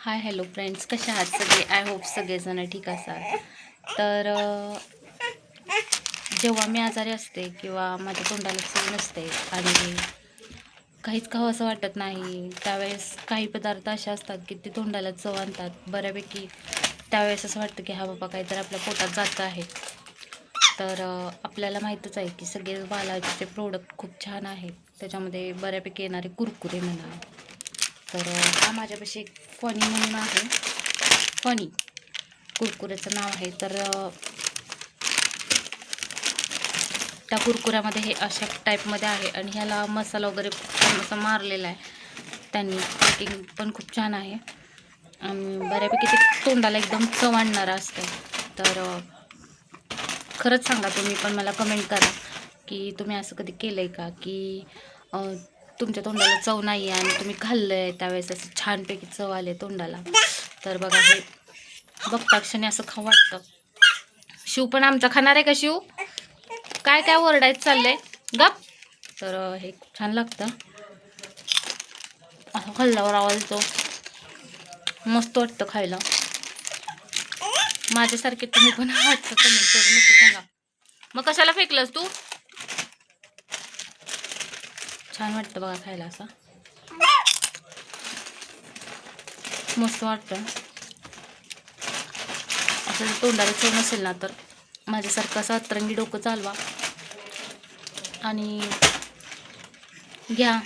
Hi hello friends, कशा आहात सगळे? आय होप सगळेजण ठीक असाल. तर जेव्हा मी आजारी असते किंवा माझ्या तोंडाला चव नसते आणि काहीच खावं असं वाटत नाही, त्यावेळेस काही पदार्थ असे असतात की ते तोंडाला चव आणतात बऱ्यापैकी. त्यावेळेस असं वाटतं की हा बाबा काहीतरी आपल्या पोटात जातं आहे. तर आपल्याला माहीतच आहे की सगळे बालाजीचे प्रोडक्ट खूप छान आहेत. त्याच्यामध्ये बऱ्यापैकी येणारे कुरकुरे म्हणा. तर हा माझ्यापाशी एक फनी म्हणून आहे. फनी कुरकुऱ्याचं नाव आहे. तर त्या कुरकुऱ्यामध्ये हे अशा टाईपमध्ये आहे आणि ह्याला मसाला वगैरे छान असं मारलेला आहे त्यांनी. पॅकिंग पण खूप छान आहे आणि बऱ्यापैकी ते तोंडाला एकदम चव आणणारं असतं. तर खरंच सांगा, तुम्ही पण मला कमेंट करा की तुम्ही असं कधी केलं आहे का की तुमच्या तोंडाला चव नाही आहे आणि तुम्ही खाल्लं आहे त्यावेळेस असं छानपैकी चव आले तोंडाला. तर बघा, हे बघता क्षणी असं खाऊ वाटतं. शिव पण आमचा खाणार आहे का? शिव काय काय ओरडायचं चाललंय गप. तर हे खूप छान लागतं, असं खाल्ल्यावर आवाज येतो, मस्त वाटतं खायला. माझ्यासारखे तुम्ही पण हातचं कमेंट करून नक्की सांगा. मग कशाला फेकलंस तू? छान वाटतं बघा खायला, असं मस्त वाटतं. असं तोंडाला चव नसेल ना तर माझ्यासारखं असं अतरंगी डोकं चालवा आणि घ्या.